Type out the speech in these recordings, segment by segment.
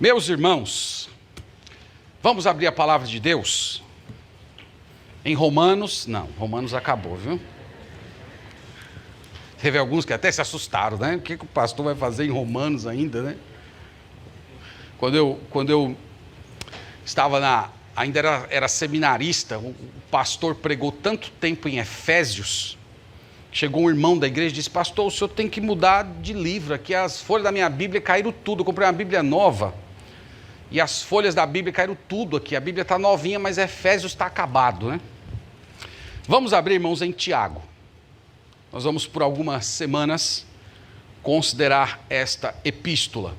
Meus irmãos, vamos abrir a palavra de Deus em Romanos. Não, Romanos acabou, viu? Teve alguns que até se assustaram, né? O que o pastor vai fazer em Romanos ainda, né? Quando eu estava ainda era seminarista, o pastor pregou tanto tempo em Efésios. Chegou um irmão da igreja e disse: pastor, o senhor tem que mudar de livro, aqui as folhas da minha Bíblia caíram tudo, eu comprei uma Bíblia nova, e as folhas da Bíblia caíram tudo aqui, a Bíblia está novinha, mas Efésios está acabado, né? Vamos abrir, irmãos, em Tiago. Nós vamos por algumas semanas considerar esta epístola.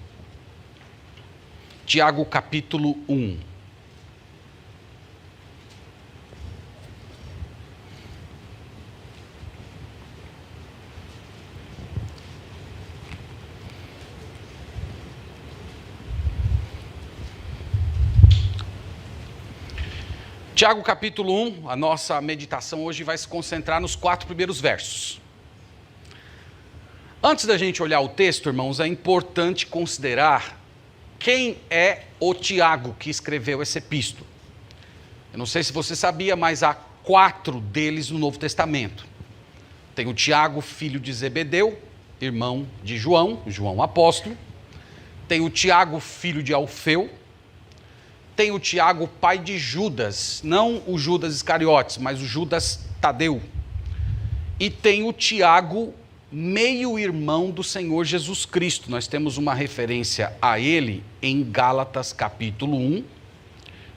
Tiago capítulo 1. Tiago capítulo 1, a nossa meditação hoje vai se concentrar nos 4 primeiros versos. Antes da gente olhar o texto, irmãos, é importante considerar quem é o Tiago que escreveu essa epístola. Eu não sei se você sabia, mas há 4 deles no Novo Testamento. Tem o Tiago, filho de Zebedeu, irmão de João, João apóstolo. Tem o Tiago, filho de Alfeu. Tem o Tiago, pai de Judas, não o Judas Iscariotes, mas o Judas Tadeu. E tem o Tiago, meio-irmão do Senhor Jesus Cristo. Nós temos uma referência a ele em Gálatas capítulo 1,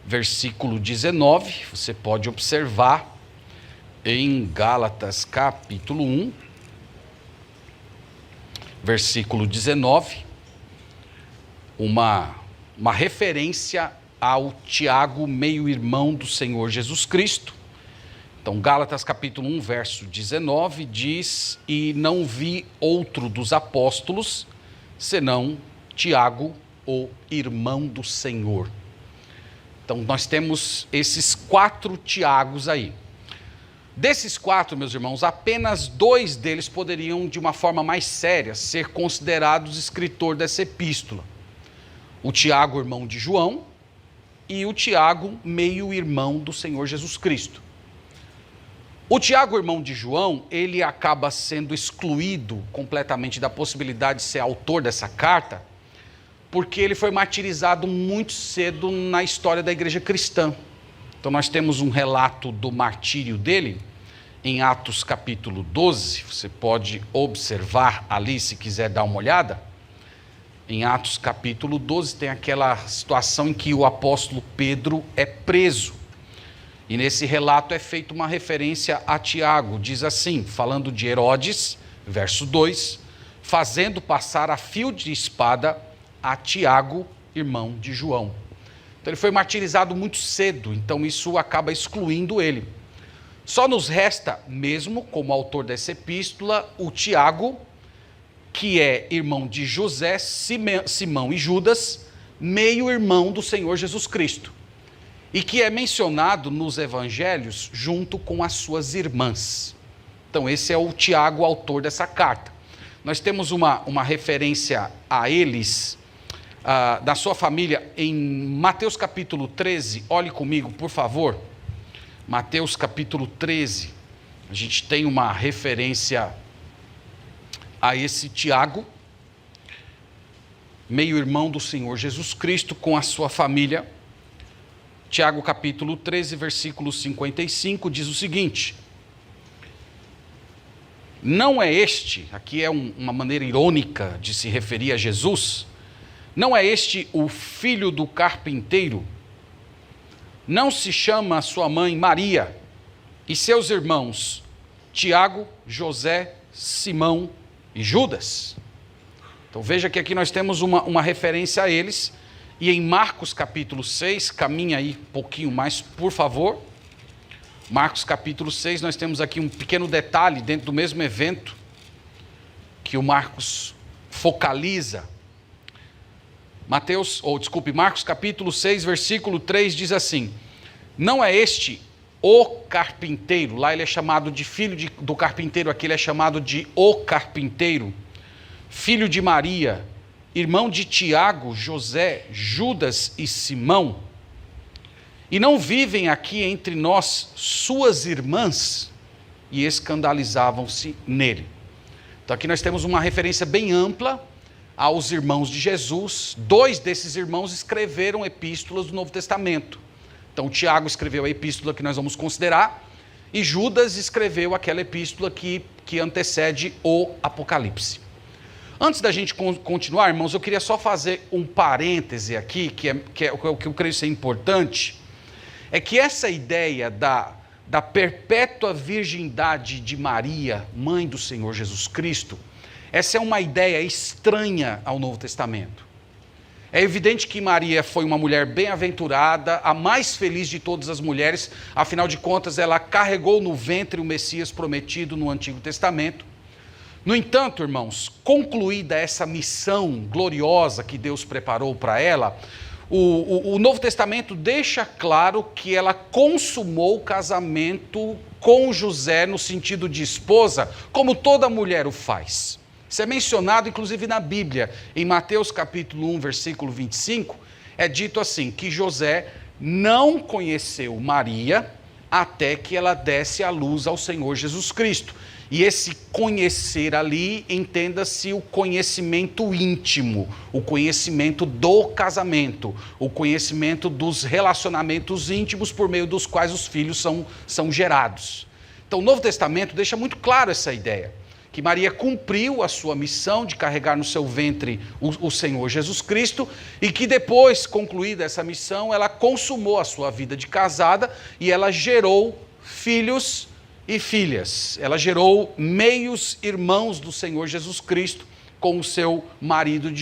versículo 19. Você pode observar em Gálatas capítulo 1, versículo 19, uma referência ao Tiago, meio-irmão do Senhor Jesus Cristo. Então, Gálatas capítulo 1, verso 19, diz: e não vi outro dos apóstolos, senão Tiago, o irmão do Senhor. Então, nós temos esses 4 Tiagos aí. Desses 4, meus irmãos, apenas 2 deles poderiam, de uma forma mais séria, ser considerados escritor dessa epístola. O Tiago, irmão de João, e o Tiago, meio-irmão do Senhor Jesus Cristo. O Tiago, irmão de João, ele acaba sendo excluído completamente da possibilidade de ser autor dessa carta, porque ele foi martirizado muito cedo na história da igreja cristã. Então nós temos um relato do martírio dele em Atos capítulo 12, você pode observar ali se quiser dar uma olhada. Em Atos capítulo 12 tem aquela situação em que o apóstolo Pedro é preso. E nesse relato é feita uma referência a Tiago. Diz assim, falando de Herodes, verso 2, fazendo passar a fio de espada a Tiago, irmão de João. Então ele foi martirizado muito cedo, então isso acaba excluindo ele. Só nos resta, mesmo como autor dessa epístola, o Tiago, que é irmão de José, Simão e Judas, meio-irmão do Senhor Jesus Cristo, e que é mencionado nos evangelhos junto com as suas irmãs. Então esse é o Tiago, autor dessa carta. Nós temos uma referência a eles, da sua família, em Mateus capítulo 13, olhe comigo, por favor. Mateus capítulo 13, a gente tem uma referência a esse Tiago, meio-irmão do Senhor Jesus Cristo, com a sua família. Tiago capítulo 13, versículo 55, diz o seguinte: não é este, aqui é uma maneira irônica de se referir a Jesus, não é este o filho do carpinteiro? Não se chama sua mãe Maria e seus irmãos Tiago, José, Simão e Judas? Então veja que aqui nós temos uma referência a eles. E em Marcos capítulo 6, caminha aí um pouquinho mais, por favor. Marcos capítulo 6, nós temos aqui um pequeno detalhe dentro do mesmo evento que o Marcos focaliza. Marcos capítulo 6, versículo 3 diz assim: não é este o carpinteiro, lá ele é chamado de filho do carpinteiro, aqui ele é chamado de o carpinteiro, filho de Maria irmão de Tiago, José, Judas e Simão? E não vivem aqui entre nós suas irmãs? E escandalizavam-se nele. Então aqui nós temos uma referência bem ampla aos irmãos de Jesus. 2 desses irmãos escreveram epístolas do Novo Testamento. Então Tiago escreveu a epístola que nós vamos considerar, e Judas escreveu aquela epístola que antecede o Apocalipse. Antes da gente continuar, irmãos, eu queria só fazer um parêntese aqui, que é o que eu creio ser importante, é que essa ideia da perpétua virgindade de Maria, mãe do Senhor Jesus Cristo, essa é uma ideia estranha ao Novo Testamento. É evidente que Maria foi uma mulher bem-aventurada, a mais feliz de todas as mulheres, afinal de contas ela carregou no ventre o Messias prometido no Antigo Testamento. No entanto, irmãos, concluída essa missão gloriosa que Deus preparou para ela, o Novo Testamento deixa claro que ela consumou o casamento com José no sentido de esposa, como toda mulher o faz. Isso é mencionado inclusive na Bíblia. Em Mateus capítulo 1, versículo 25, é dito assim, que José não conheceu Maria até que ela desse à luz ao Senhor Jesus Cristo. E esse conhecer ali, entenda-se o conhecimento íntimo, o conhecimento do casamento, o conhecimento dos relacionamentos íntimos por meio dos quais os filhos são gerados. Então o Novo Testamento deixa muito claro essa ideia, que Maria cumpriu a sua missão de carregar no seu ventre o Senhor Jesus Cristo, e que depois, concluída essa missão, ela consumou a sua vida de casada e ela gerou filhos e filhas. Ela gerou meios irmãos do Senhor Jesus Cristo com o seu marido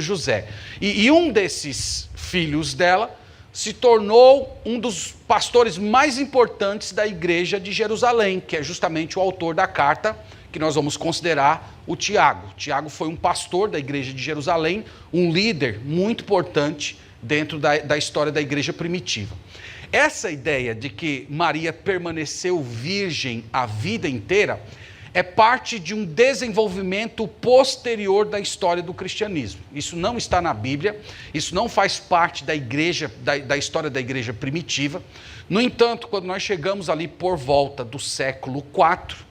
José. E um desses filhos dela se tornou um dos pastores mais importantes da igreja de Jerusalém, que é justamente o autor da carta que nós vamos considerar, o Tiago. Tiago foi um pastor da igreja de Jerusalém, um líder muito importante dentro da história da igreja primitiva. Essa ideia de que Maria permaneceu virgem a vida inteira é parte de um desenvolvimento posterior da história do cristianismo. Isso não está na Bíblia, isso não faz parte da igreja, da história da igreja primitiva. No entanto, quando nós chegamos ali por volta do século IV,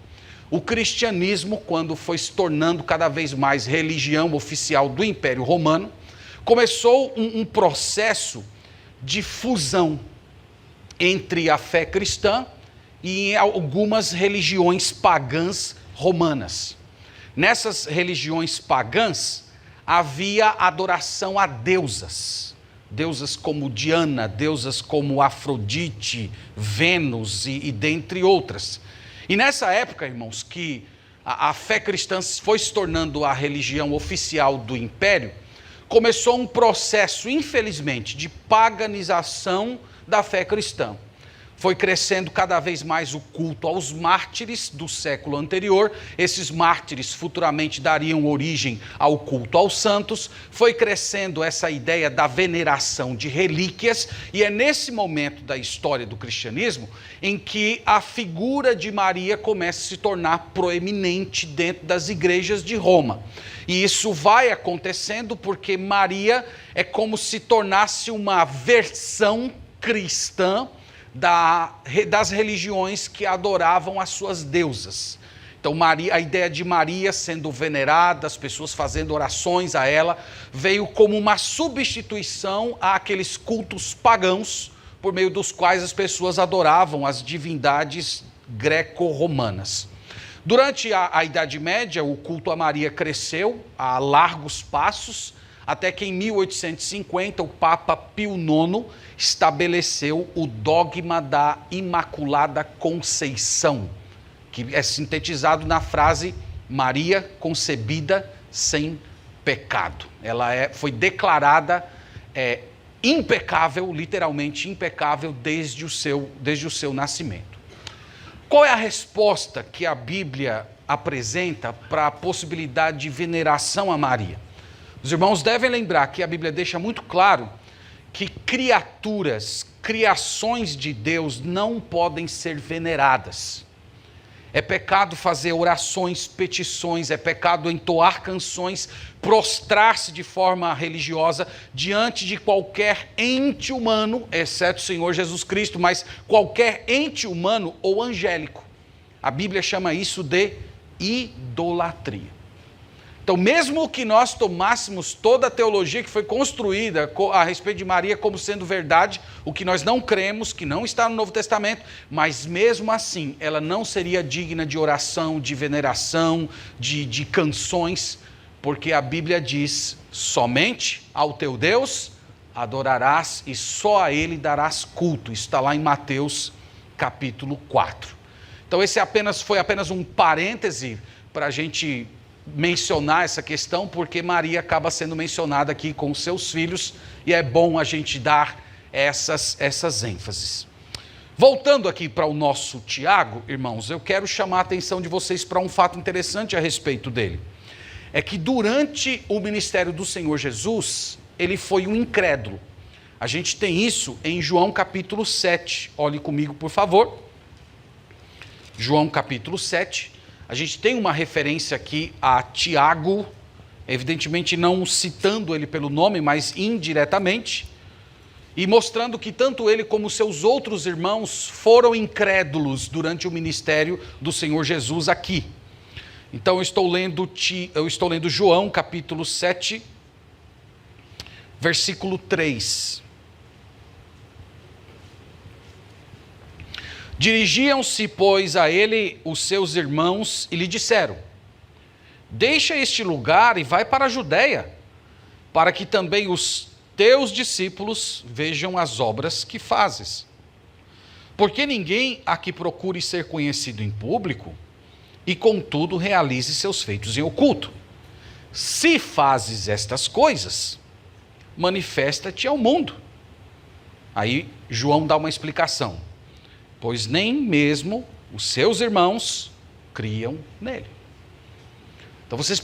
o cristianismo, quando foi se tornando cada vez mais religião oficial do Império Romano, começou um processo de fusão entre a fé cristã e algumas religiões pagãs romanas. Nessas religiões pagãs havia adoração a deusas, deusas como Diana, deusas como Afrodite, Vênus e dentre outras. E nessa época, irmãos, que a fé cristã foi se tornando a religião oficial do império, começou um processo, infelizmente, de paganização da fé cristã. Foi crescendo cada vez mais o culto aos mártires do século anterior. Esses mártires futuramente dariam origem ao culto aos santos. Foi crescendo essa ideia da veneração de relíquias, e é nesse momento da história do cristianismo em que a figura de Maria começa a se tornar proeminente dentro das igrejas de Roma. E isso vai acontecendo porque Maria é como se tornasse uma versão cristã das religiões que adoravam as suas deusas. Então a ideia de Maria sendo venerada, as pessoas fazendo orações a ela, veio como uma substituição àqueles cultos pagãos por meio dos quais as pessoas adoravam as divindades greco-romanas. Durante a Idade Média, o culto a Maria cresceu a largos passos, até que em 1850 o Papa Pio IX estabeleceu o dogma da Imaculada Conceição, que é sintetizado na frase Maria concebida sem pecado. Ela foi declarada impecável, literalmente impecável, desde o seu nascimento. Qual é a resposta que a Bíblia apresenta para a possibilidade de veneração a Maria? Os irmãos devem lembrar que a Bíblia deixa muito claro que criações de Deus não podem ser veneradas. é pecado fazer orações, petições, é pecado entoar canções, prostrar-se de forma religiosa diante de qualquer ente humano, exceto o Senhor Jesus Cristo, mas qualquer ente humano ou angélico. A Bíblia chama isso de idolatria. Então, mesmo que nós tomássemos toda a teologia que foi construída a respeito de Maria como sendo verdade, o que nós não cremos, que não está no Novo Testamento, mas mesmo assim, ela não seria digna de oração, de veneração, de canções, porque a Bíblia diz, somente ao teu Deus adorarás e só a Ele darás culto. Isso está lá em Mateus capítulo 4. Então, esse foi apenas um parêntese para a gente mencionar essa questão, porque Maria acaba sendo mencionada aqui com seus filhos, e é bom a gente dar essas ênfases. Voltando aqui para o nosso Tiago, irmãos, eu quero chamar a atenção de vocês para um fato interessante a respeito dele. É que durante o ministério do Senhor Jesus, ele foi um incrédulo. A gente tem isso em João capítulo 7. Olhe comigo, por favor. João capítulo 7. A gente tem uma referência aqui a Tiago, evidentemente não citando ele pelo nome, mas indiretamente, e mostrando que tanto ele como seus outros irmãos foram incrédulos durante o ministério do Senhor Jesus aqui. Então eu estou lendo João capítulo 7, versículo 3. Dirigiam-se, pois, a ele os seus irmãos e lhe disseram: deixa este lugar e vai para a Judéia, para que também os teus discípulos vejam as obras que fazes. Porque ninguém aqui procure ser conhecido em público e, contudo, realize seus feitos em oculto. Se fazes estas coisas, manifesta-te ao mundo. Aí João dá uma explicação. Pois nem mesmo os seus irmãos criam nele. Então vocês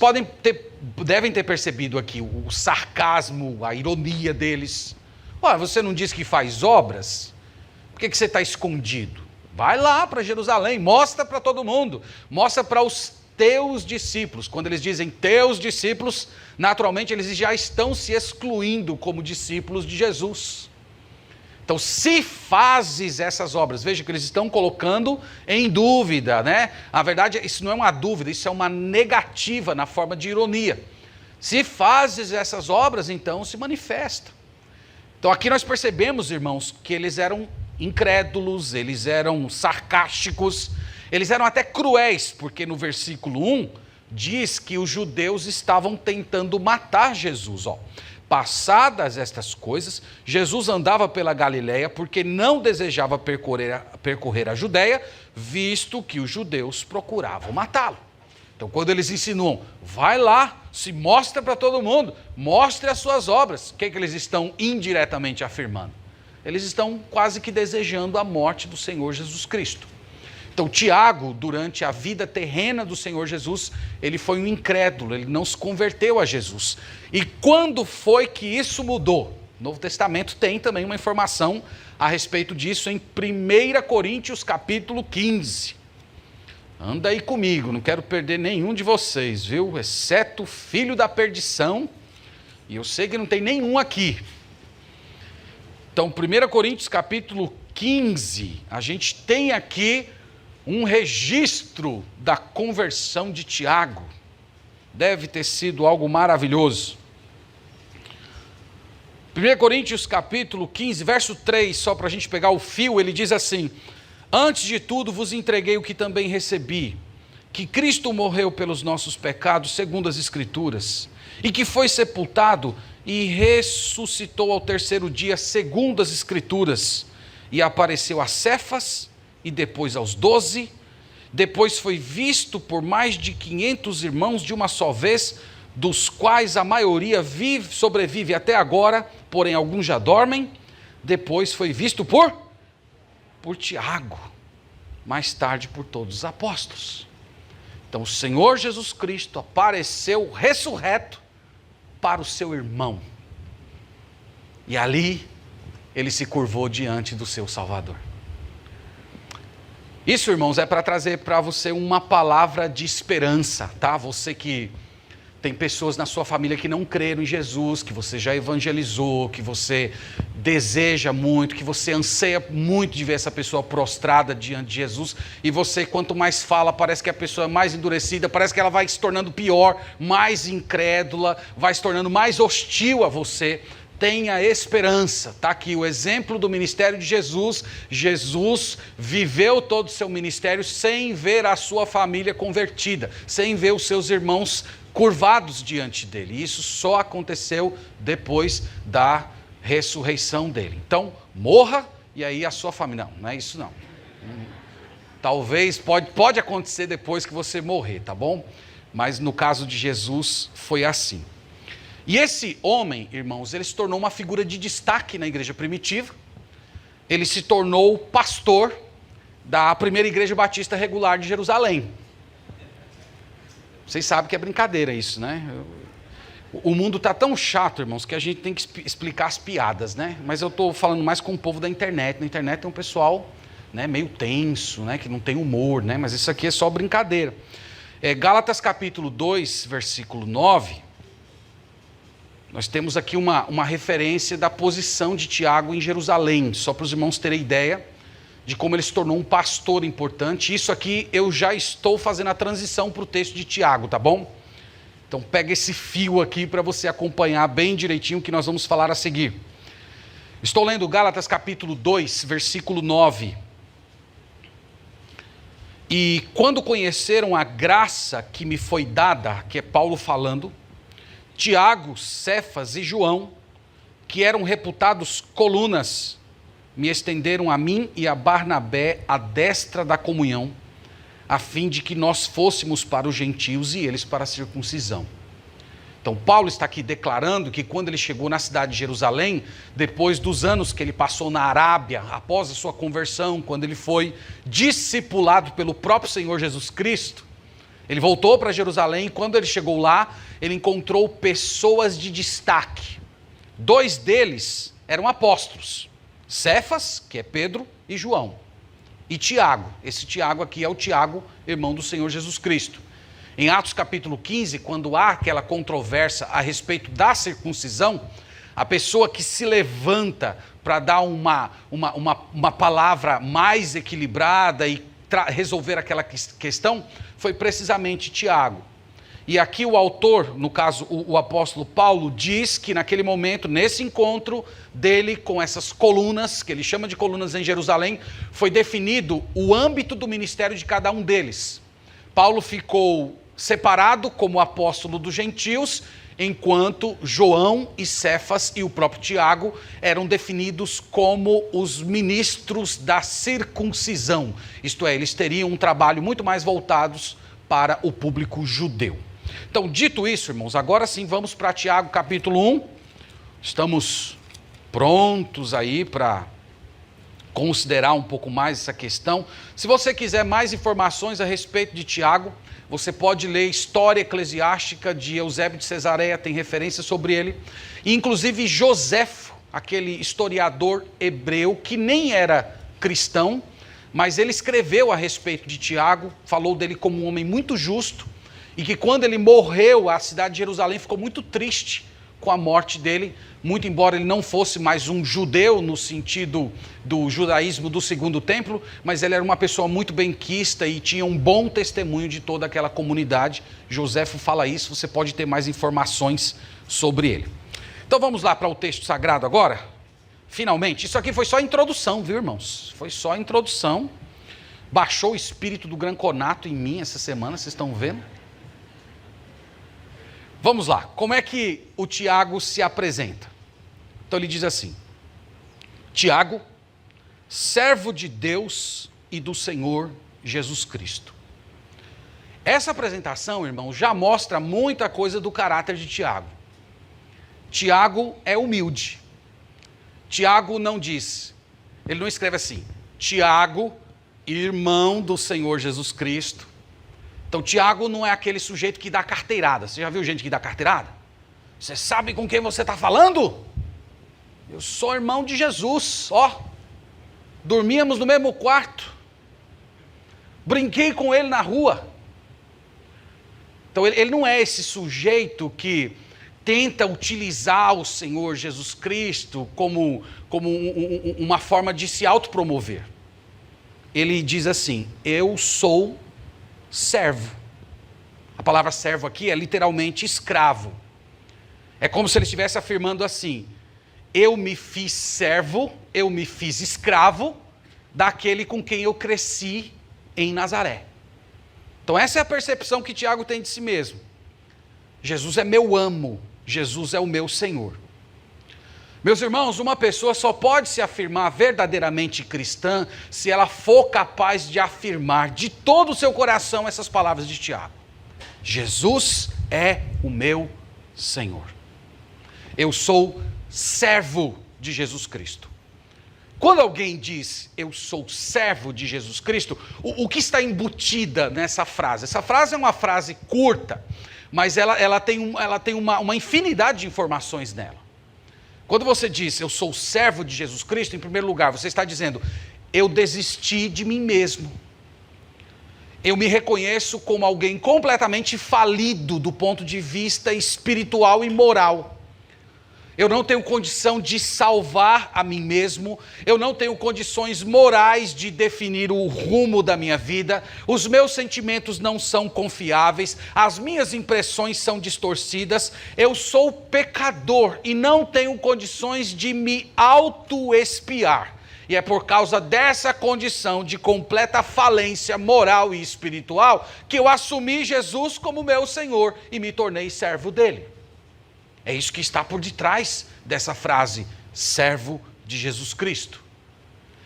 devem ter percebido aqui o sarcasmo, a ironia deles. Você não diz que faz obras? Por que você está escondido? Vai lá para Jerusalém, mostra para todo mundo, mostra para os teus discípulos. Quando eles dizem teus discípulos, naturalmente eles já estão se excluindo como discípulos de Jesus. Então, se fazes essas obras, veja que eles estão colocando em dúvida, né? Na verdade, isso não é uma dúvida, isso é uma negativa na forma de ironia. Se fazes essas obras, então se manifesta. Então, aqui nós percebemos, irmãos, que eles eram incrédulos, eles eram sarcásticos, eles eram até cruéis, porque no versículo 1 diz que os judeus estavam tentando matar Jesus, Passadas estas coisas, Jesus andava pela Galiléia porque não desejava percorrer a Judéia, visto que os judeus procuravam matá-lo. Então, quando eles insinuam, vai lá, se mostra para todo mundo, mostre as suas obras, o que eles estão indiretamente afirmando? Eles estão quase que desejando a morte do Senhor Jesus Cristo. Então, Tiago, durante a vida terrena do Senhor Jesus, ele foi um incrédulo, ele não se converteu a Jesus. E quando foi que isso mudou? O Novo Testamento tem também uma informação a respeito disso em 1 Coríntios capítulo 15. Anda aí comigo, não quero perder nenhum de vocês, viu? Exceto o filho da perdição, e eu sei que não tem nenhum aqui. Então, 1 Coríntios capítulo 15, a gente tem aqui um registro da conversão de Tiago. Deve ter sido algo maravilhoso. 1 Coríntios capítulo 15, verso 3, só para a gente pegar o fio, ele diz assim: antes de tudo vos entreguei o que também recebi, que Cristo morreu pelos nossos pecados, segundo as Escrituras, e que foi sepultado e ressuscitou ao terceiro dia, segundo as Escrituras, e apareceu a Cefas, e depois aos 12, depois foi visto por mais de 500 irmãos de uma só vez, dos quais a maioria sobrevive até agora, porém alguns já dormem. Depois foi visto por Tiago, mais tarde por todos os apóstolos. Então o Senhor Jesus Cristo apareceu ressurreto para o seu irmão, e ali ele se curvou diante do seu Salvador. Isso, irmãos, é para trazer para você uma palavra de esperança, tá? Você que tem pessoas na sua família que não creram em Jesus, que você já evangelizou, que você deseja muito, que você anseia muito de ver essa pessoa prostrada diante de Jesus, e você, quanto mais fala, parece que a pessoa é mais endurecida, parece que ela vai se tornando pior, mais incrédula, vai se tornando mais hostil a você. Tenha esperança, está aqui o exemplo do ministério de Jesus. Jesus viveu todo o seu ministério sem ver a sua família convertida, sem ver os seus irmãos curvados diante dele. Isso só aconteceu depois da ressurreição dele. Então, morra e aí a sua família... Não é isso não. Talvez, pode acontecer depois que você morrer, tá bom? Mas no caso de Jesus foi assim. E esse homem, irmãos, ele se tornou uma figura de destaque na igreja primitiva. Ele se tornou pastor da primeira igreja batista regular de Jerusalém. Vocês sabem que é brincadeira isso, né? O mundo está tão chato, irmãos, que a gente tem que explicar as piadas, né? Mas eu estou falando mais com o povo da internet. Na internet tem um pessoal, né, meio tenso, né, que não tem humor, né? Mas isso aqui é só brincadeira. Gálatas capítulo 2, versículo 9... Nós temos aqui uma referência da posição de Tiago em Jerusalém, só para os irmãos terem ideia de como ele se tornou um pastor importante. Isso aqui eu já estou fazendo a transição para o texto de Tiago, tá bom? Então pega esse fio aqui para você acompanhar bem direitinho o que nós vamos falar a seguir. Estou lendo Gálatas capítulo 2, versículo 9. E quando conheceram a graça que me foi dada, que é Paulo falando, Tiago, Cefas e João, que eram reputados colunas, me estenderam a mim e a Barnabé a destra da comunhão, a fim de que nós fôssemos para os gentios e eles para a circuncisão. Então Paulo está aqui declarando que quando ele chegou na cidade de Jerusalém, depois dos anos que ele passou na Arábia, após a sua conversão, quando ele foi discipulado pelo próprio Senhor Jesus Cristo, ele voltou para Jerusalém e quando ele chegou lá, ele encontrou pessoas de destaque. 2 deles eram apóstolos, Cefas, que é Pedro, e João. E Tiago, esse Tiago aqui é o Tiago, irmão do Senhor Jesus Cristo. Em Atos capítulo 15, quando há aquela controvérsia a respeito da circuncisão, a pessoa que se levanta para dar uma palavra mais equilibrada e resolver aquela questão foi precisamente Tiago. E aqui o autor, no caso o apóstolo Paulo, diz que naquele momento, nesse encontro dele com essas colunas, que ele chama de colunas em Jerusalém, foi definido o âmbito do ministério de cada um deles. Paulo ficou separado como apóstolo dos gentios, enquanto João e Cefas e o próprio Tiago eram definidos como os ministros da circuncisão. Isto é, eles teriam um trabalho muito mais voltados para o público judeu. Então, dito isso, irmãos, agora sim vamos para Tiago capítulo 1. Estamos prontos aí para considerar um pouco mais essa questão. Se você quiser mais informações a respeito de Tiago, você pode ler História Eclesiástica de Eusébio de Cesareia, tem referência sobre ele. E, inclusive, Joséfo, aquele historiador hebreu que nem era cristão, mas ele escreveu a respeito de Tiago, falou dele como um homem muito justo, e que quando ele morreu, a cidade de Jerusalém ficou muito triste com a morte dele, muito embora ele não fosse mais um judeu no sentido do judaísmo do segundo templo, mas ele era uma pessoa muito benquista e tinha um bom testemunho de toda aquela comunidade. Joséfo fala isso, você pode ter mais informações sobre ele. Então vamos lá para o texto sagrado agora. Finalmente, isso aqui foi só a introdução, viu, irmãos? Foi só a introdução. Baixou o espírito do Granconato em mim essa semana, vocês estão vendo? Vamos lá, como é que o Tiago se apresenta? Então ele diz assim: Tiago, servo de Deus e do Senhor Jesus Cristo. Essa apresentação, irmão, já mostra muita coisa do caráter de Tiago. Tiago é humilde. Tiago não diz, ele não escreve assim, Tiago, irmão do Senhor Jesus Cristo. Então, Tiago não é aquele sujeito que dá carteirada. Você já viu gente que dá carteirada? Você sabe com quem você está falando? Eu sou irmão de Jesus, ó. Dormíamos no mesmo quarto. brinquei com ele na rua. Então ele não é esse sujeito que tenta utilizar o Senhor Jesus Cristo como uma forma de se autopromover. Ele diz assim: eu sou servo. A palavra servo aqui é literalmente escravo. É como se ele estivesse afirmando assim: eu me fiz servo, eu me fiz escravo daquele com quem eu cresci em Nazaré. Então essa é a percepção que Tiago tem de si mesmo. Jesus é meu amo, Jesus é o meu Senhor. Meus irmãos, uma pessoa só pode se afirmar verdadeiramente cristã se ela for capaz de afirmar de todo o seu coração essas palavras de Tiago: Jesus é o meu Senhor. Eu sou servo de Jesus Cristo. Quando alguém diz eu sou servo de Jesus Cristo, o que está embutida nessa frase? Essa frase é uma frase curta, mas ela tem uma infinidade de informações nela. Quando você diz eu sou servo de Jesus Cristo, em primeiro lugar, você está dizendo: eu desisti de mim mesmo. Eu me reconheço como alguém completamente falido do ponto de vista espiritual e moral. Eu não tenho condição de salvar a mim mesmo, eu não tenho condições morais de definir o rumo da minha vida, os meus sentimentos não são confiáveis, as minhas impressões são distorcidas, eu sou pecador e não tenho condições de me auto-expiar. E é por causa dessa condição de completa falência moral e espiritual que eu assumi Jesus como meu Senhor e me tornei servo dele. É isso que está por detrás dessa frase, servo de Jesus Cristo.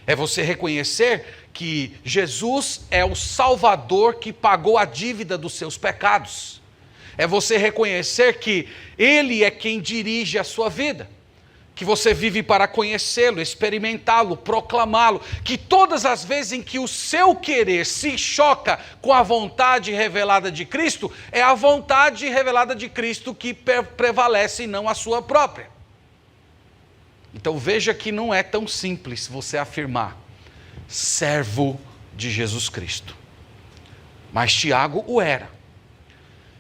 É você reconhecer que Jesus é o Salvador que pagou a dívida dos seus pecados. É você reconhecer que Ele é quem dirige a sua vida. Que você vive para conhecê-lo, experimentá-lo, proclamá-lo, que todas as vezes em que o seu querer se choca com a vontade revelada de Cristo, é a vontade revelada de Cristo que prevalece e não a sua própria. Então veja que não é tão simples você afirmar servo de Jesus Cristo. Mas Tiago o era.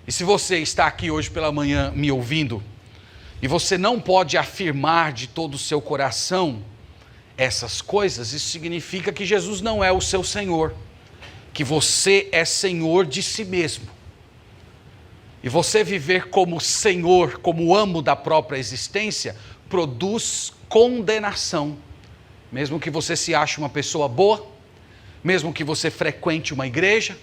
E se você está aqui hoje pela manhã me ouvindo, e você não pode afirmar de todo o seu coração essas coisas, isso significa que Jesus não é o seu Senhor, que você é Senhor de si mesmo. E você viver como Senhor, como amo da própria existência, produz condenação. Mesmo que você se ache uma pessoa boa, mesmo que você frequente uma igreja,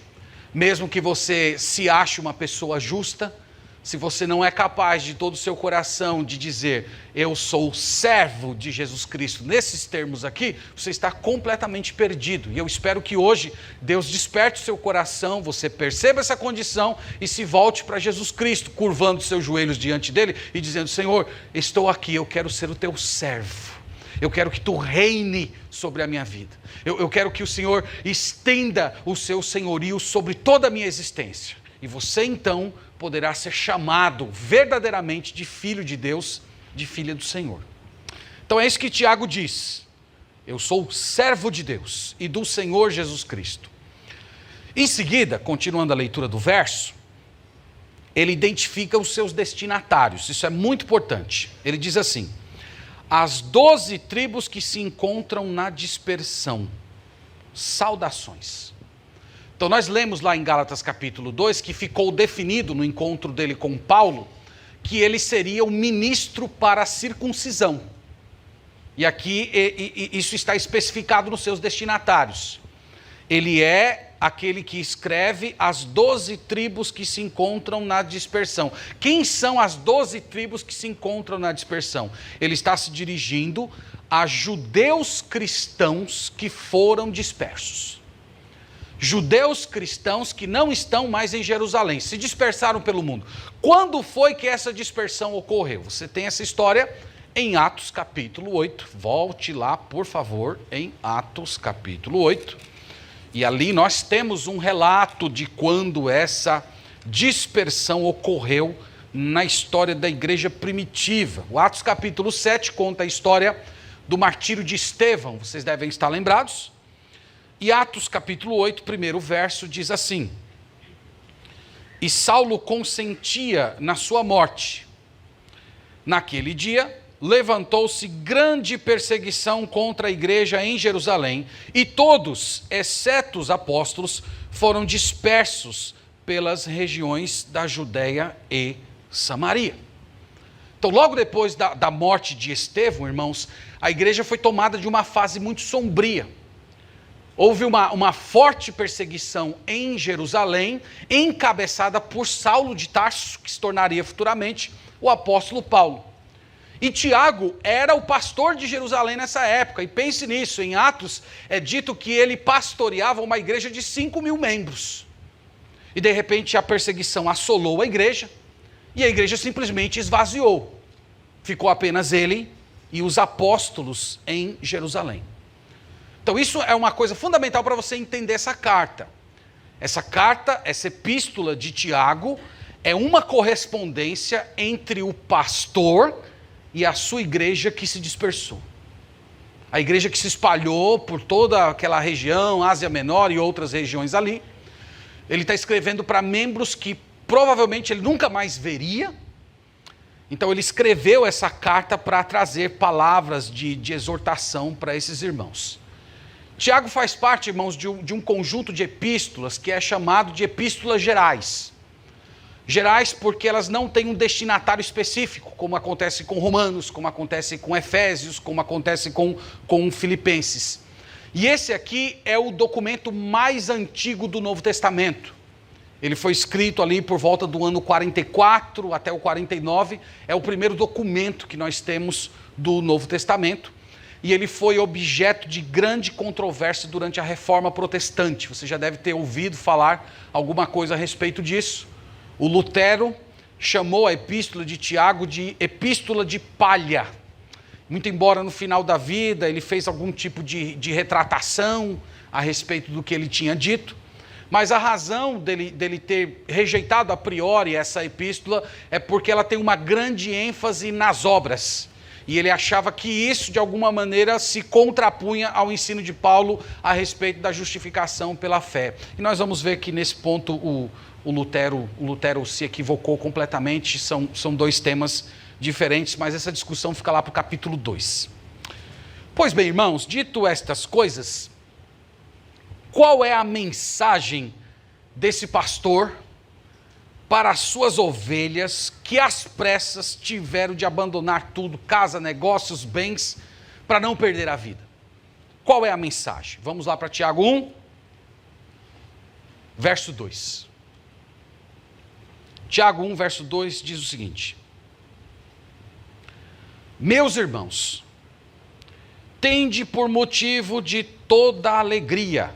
mesmo que você se ache uma pessoa justa, se você não é capaz de todo o seu coração de dizer eu sou servo de Jesus Cristo, nesses termos aqui, você está completamente perdido. E eu espero que hoje Deus desperte o seu coração, você perceba essa condição e se volte para Jesus Cristo, curvando seus joelhos diante dele e dizendo: Senhor, estou aqui, eu quero ser o teu servo. Eu quero que tu reine sobre a minha vida. Eu quero que o Senhor estenda o seu senhorio sobre toda a minha existência. E você então poderá ser chamado verdadeiramente de filho de Deus, de filha do Senhor. Então é isso que Tiago diz: eu sou servo de Deus e do Senhor Jesus Cristo. Em seguida, continuando a leitura do verso, ele identifica os seus destinatários. Isso é muito importante. Ele diz assim: as 12 tribos que se encontram na dispersão, saudações. Então nós lemos lá em Gálatas capítulo 2 que ficou definido no encontro dele com Paulo que ele seria o ministro para a circuncisão. E aqui isso está especificado nos seus destinatários. Ele é aquele que escreve as 12 tribos que se encontram na dispersão. Quem são as 12 tribos que se encontram na dispersão? Ele está se dirigindo a judeus cristãos que foram dispersos. Judeus cristãos que não estão mais em Jerusalém, se dispersaram pelo mundo. Quando foi que essa dispersão ocorreu? Você tem essa história em Atos capítulo 8. Volte lá, por favor, em Atos capítulo 8. E ali nós temos um relato de quando essa dispersão ocorreu na história da igreja primitiva. O Atos capítulo 7 conta a história do martírio de Estevão. Vocês devem estar lembrados. E Atos capítulo 8, primeiro verso, diz assim: E Saulo consentia na sua morte. Naquele dia, levantou-se grande perseguição contra a igreja em Jerusalém, e todos, exceto os apóstolos, foram dispersos pelas regiões da Judéia e Samaria. Então, logo depois da morte de Estevão, irmãos, a igreja foi tomada de uma fase muito sombria. Houve uma forte perseguição em Jerusalém, encabeçada por Saulo de Tarso, que se tornaria futuramente o apóstolo Paulo. E Tiago era o pastor de Jerusalém nessa época, e pense nisso, em Atos é dito que ele pastoreava uma igreja de 5.000 membros. E de repente a perseguição assolou a igreja, e a igreja simplesmente esvaziou. Ficou apenas ele e os apóstolos em Jerusalém. Então isso é uma coisa fundamental para você entender essa carta. Essa carta, essa epístola de Tiago, é uma correspondência entre o pastor e a sua igreja que se dispersou. A igreja que se espalhou por toda aquela região, Ásia Menor e outras regiões ali. Ele está escrevendo para membros que provavelmente ele nunca mais veria. Então ele escreveu essa carta para trazer palavras de exortação para esses irmãos. Tiago faz parte, irmãos, de um conjunto de epístolas que é chamado de epístolas gerais. Gerais porque elas não têm um destinatário específico, como acontece com Romanos, como acontece com Efésios, como acontece com Filipenses. E esse aqui é o documento mais antigo do Novo Testamento. Ele foi escrito ali por volta do ano 44 até o 49, é o primeiro documento que nós temos do Novo Testamento, e ele foi objeto de grande controvérsia durante a Reforma Protestante. Você já deve ter ouvido falar alguma coisa a respeito disso. O Lutero chamou a epístola de Tiago de epístola de palha. Muito embora no final da vida ele fez algum tipo de retratação a respeito do que ele tinha dito, mas a razão dele ter rejeitado a priori essa epístola é porque ela tem uma grande ênfase nas obras. E ele achava que isso, de alguma maneira, se contrapunha ao ensino de Paulo a respeito da justificação pela fé. E nós vamos ver que nesse ponto o Lutero se equivocou completamente, são dois temas diferentes, mas essa discussão fica lá para o capítulo 2. Pois bem, irmãos, dito estas coisas, qual é a mensagem desse pastor para as suas ovelhas que às pressas tiveram de abandonar tudo, casa, negócios, bens, para não perder a vida? Qual é a mensagem? Vamos lá para Tiago 1, verso 2. Tiago 1, verso 2 diz o seguinte: Meus irmãos, tende por motivo de toda alegria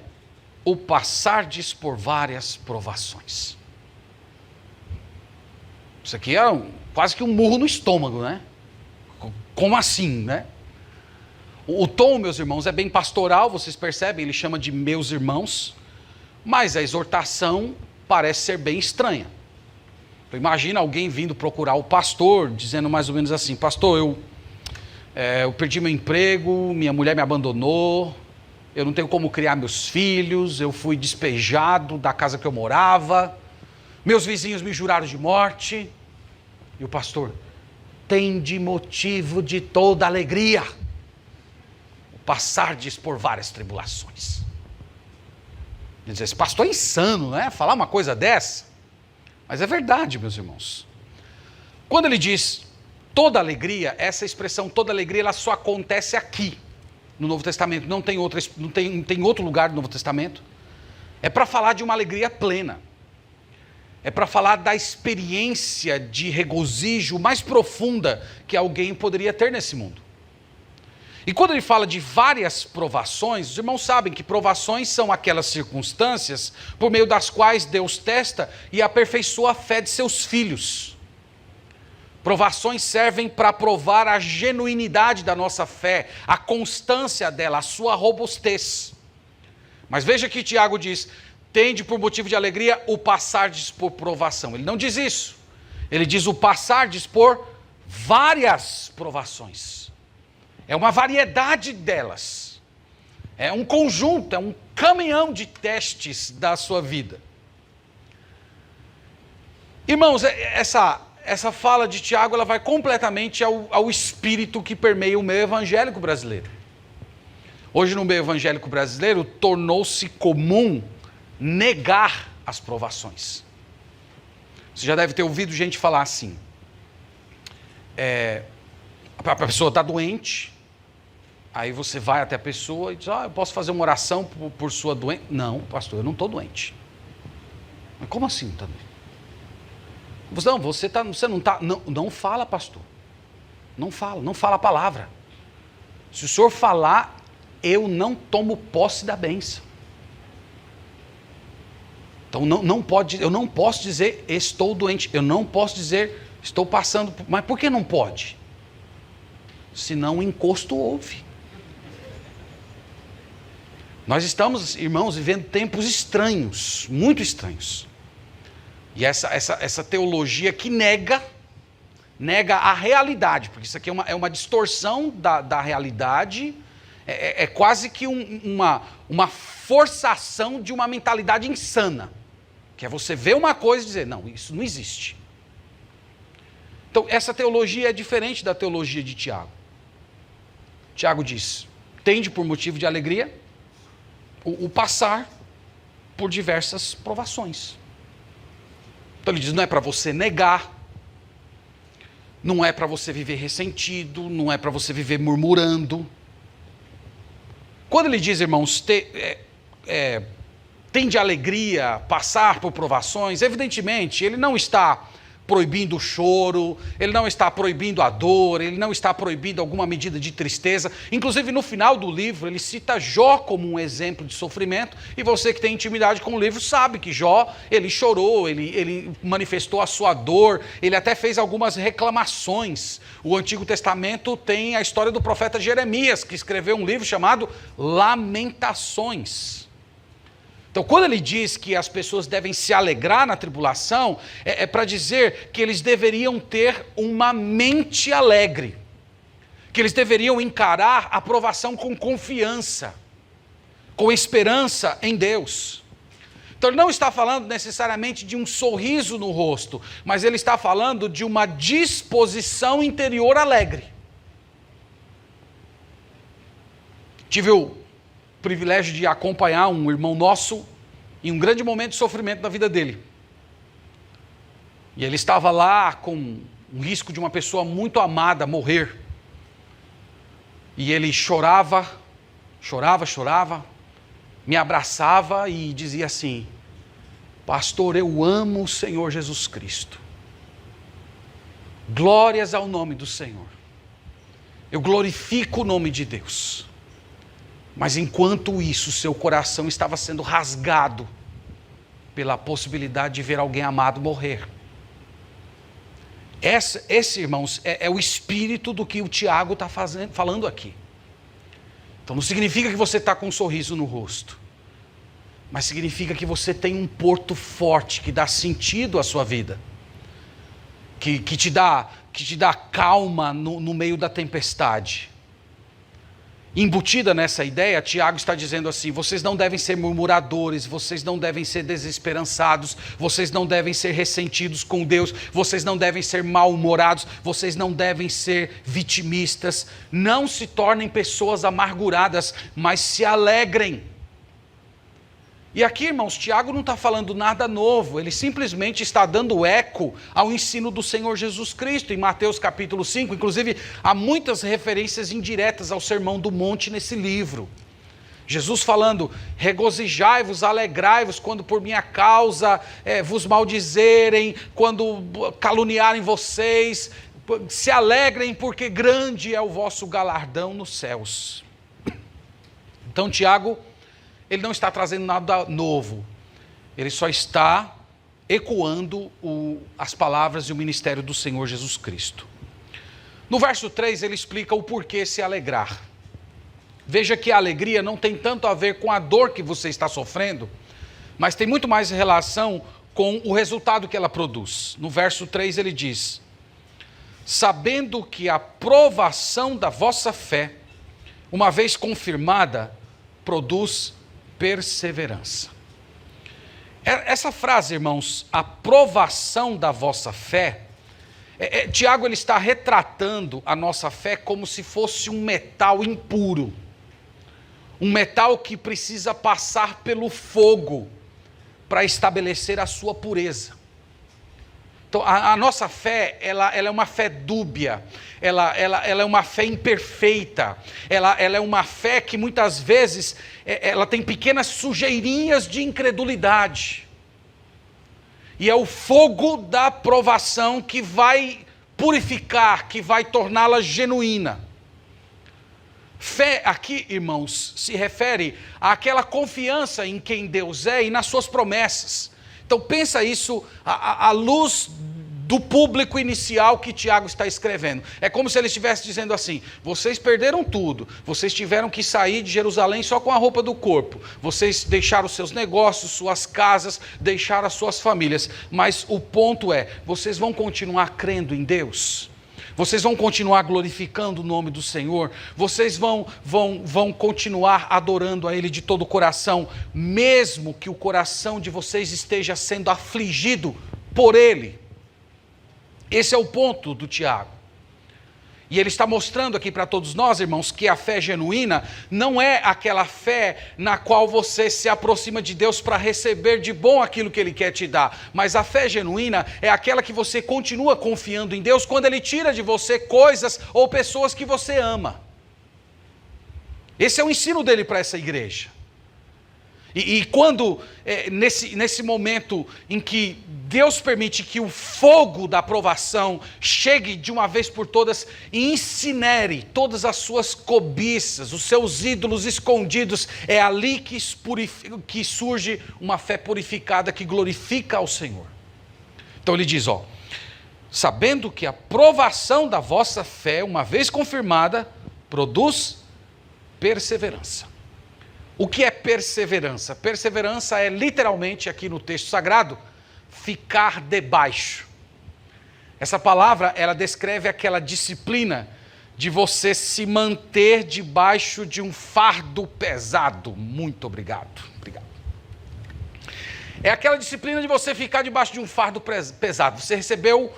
o passardes por várias provações. Isso aqui é quase que um murro no estômago, né? Como assim, né? O tom, meus irmãos, é bem pastoral, vocês percebem, ele chama de meus irmãos, mas a exortação parece ser bem estranha. Então, imagina alguém vindo procurar o pastor, dizendo mais ou menos assim: pastor, eu perdi meu emprego, minha mulher me abandonou, eu não tenho como criar meus filhos, eu fui despejado da casa que eu morava, meus vizinhos me juraram de morte. E o pastor: tende motivo de toda alegria o passardes por várias tribulações. Ele diz: esse pastor é insano, né? Falar uma coisa dessa. Mas é verdade, meus irmãos. Quando ele diz toda alegria, essa expressão toda alegria, ela só acontece aqui no Novo Testamento, não tem outro lugar do Novo Testamento. É para falar de uma alegria plena. É para falar da experiência de regozijo mais profunda que alguém poderia ter nesse mundo. E quando ele fala de várias provações, os irmãos sabem que provações são aquelas circunstâncias por meio das quais Deus testa e aperfeiçoa a fé de seus filhos. Provações servem para provar a genuinidade da nossa fé, a constância dela, a sua robustez. Mas veja que Tiago diz: tende por motivo de alegria o passardes por provação. Ele não diz isso. Ele diz o passardes por várias provações. É uma variedade delas. É um conjunto, é um caminhão de testes da sua vida. Irmãos, essa fala de Tiago, ela vai completamente ao espírito que permeia o meio evangélico brasileiro. Hoje no meio evangélico brasileiro tornou-se comum negar as provações. Você já deve ter ouvido gente falar assim, a pessoa está doente, aí você vai até a pessoa e diz, eu posso fazer uma oração por sua doença? Não, pastor, eu não estou doente. Mas como assim também? Não, você não está. Não fala, pastor. Não fala a palavra. Se o senhor falar, eu não tomo posse da bênção. Então eu não posso dizer estou doente, eu não posso dizer estou passando, mas por que não pode? Senão o encosto houve. Nós estamos, irmãos, vivendo tempos estranhos, muito estranhos. E essa teologia que nega a realidade, porque isso aqui é uma distorção da realidade, é quase que uma forçação de uma mentalidade insana, que é você ver uma coisa e dizer, não, isso não existe. Então, essa teologia é diferente da teologia de Tiago. Tiago diz, tende por motivo de alegria o passar por diversas provações. Então ele diz, não é para você negar, não é para você viver ressentido, não é para você viver murmurando. Quando ele diz, irmãos, tende alegria, passar por provações, evidentemente ele não está proibindo o choro, ele não está proibindo a dor, ele não está proibindo alguma medida de tristeza. Inclusive no final do livro ele cita Jó como um exemplo de sofrimento, e você que tem intimidade com o livro sabe que Jó, ele chorou, ele manifestou a sua dor, ele até fez algumas reclamações. O Antigo Testamento tem a história do profeta Jeremias, que escreveu um livro chamado Lamentações. Então, quando ele diz que as pessoas devem se alegrar na tribulação, é para dizer que eles deveriam ter uma mente alegre, que eles deveriam encarar a provação com confiança, com esperança em Deus. Então, ele não está falando necessariamente de um sorriso no rosto, mas ele está falando de uma disposição interior alegre. Tive o privilégio de acompanhar um irmão nosso em um grande momento de sofrimento na vida dele. E ele estava lá com um risco de uma pessoa muito amada morrer. E ele chorava, me abraçava e dizia assim, pastor, eu amo o Senhor Jesus Cristo. Glórias ao nome do Senhor. Eu glorifico o nome de Deus. Mas enquanto isso, seu coração estava sendo rasgado pela possibilidade de ver alguém amado morrer. Esse, irmãos, é o espírito do que o Tiago está falando aqui. Então não significa que você está com um sorriso no rosto, mas significa que você tem um porto forte que dá sentido à sua vida, que te dá calma no meio da tempestade. Embutida nessa ideia, Tiago está dizendo assim, vocês não devem ser murmuradores, vocês não devem ser desesperançados, vocês não devem ser ressentidos com Deus, vocês não devem ser mal-humorados, vocês não devem ser vitimistas, não se tornem pessoas amarguradas, mas se alegrem. E aqui, irmãos, Tiago não está falando nada novo, ele simplesmente está dando eco ao ensino do Senhor Jesus Cristo, em Mateus capítulo 5, inclusive há muitas referências indiretas ao Sermão do Monte nesse livro. Jesus falando, regozijai-vos, alegrai-vos, quando por minha causa vos maldizerem, quando caluniarem vocês, se alegrem, porque grande é o vosso galardão nos céus. Então, Tiago, ele não está trazendo nada novo, ele só está ecoando as palavras e o ministério do Senhor Jesus Cristo. No verso 3 ele explica o porquê se alegrar. Veja que a alegria não tem tanto a ver com a dor que você está sofrendo, mas tem muito mais relação com o resultado que ela produz. No verso 3 ele diz, sabendo que a provação da vossa fé, uma vez confirmada, produz perseverança. Essa frase, irmãos, a provação da vossa fé, Tiago ele está retratando a nossa fé como se fosse um metal impuro. Um metal que precisa passar pelo fogo para estabelecer a sua pureza. Então, a nossa fé, ela é uma fé dúbia, ela é uma fé imperfeita, ela é uma fé que muitas vezes ela tem pequenas sujeirinhas de incredulidade. E é o fogo da provação que vai purificar, que vai torná-la genuína. Fé aqui, irmãos, se refere àquela confiança em quem Deus é e nas suas promessas. Então pensa isso à luz do público inicial que Tiago está escrevendo. É como se ele estivesse dizendo assim: vocês perderam tudo, vocês tiveram que sair de Jerusalém só com a roupa do corpo, vocês deixaram seus negócios, suas casas, deixaram as suas famílias, mas o ponto é, vocês vão continuar crendo em Deus? Vocês vão continuar glorificando o nome do Senhor? Vocês vão continuar adorando a Ele de todo o coração, mesmo que o coração de vocês esteja sendo afligido por Ele? Esse é o ponto do Tiago. E ele está mostrando aqui para todos nós, irmãos, que a fé genuína não é aquela fé na qual você se aproxima de Deus para receber de bom aquilo que Ele quer te dar. Mas a fé genuína é aquela que você continua confiando em Deus quando Ele tira de você coisas ou pessoas que você ama. Esse é o ensino dele para essa igreja. E quando, nesse momento em que Deus permite que o fogo da provação chegue de uma vez por todas e incinere todas as suas cobiças, os seus ídolos escondidos, é ali que surge uma fé purificada que glorifica ao Senhor. Então ele diz, sabendo que a provação da vossa fé, uma vez confirmada, produz perseverança. O que é perseverança? Perseverança é literalmente, aqui no texto sagrado, ficar debaixo. Essa palavra, ela descreve aquela disciplina de você se manter debaixo de um fardo pesado. Muito obrigado. É aquela disciplina de você ficar debaixo de um fardo pesado. Você recebeu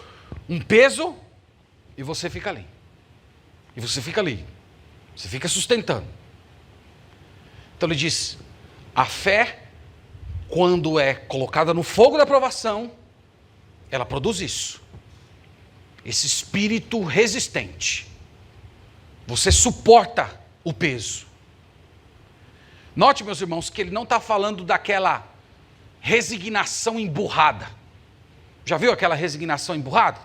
um peso e você fica ali. E você fica ali. Você fica sustentando. Então ele diz, a fé, quando é colocada no fogo da provação, ela produz isso. Esse espírito resistente. Você suporta o peso. Note, meus irmãos, que ele não está falando daquela resignação emburrada. Já viu aquela resignação emburrada?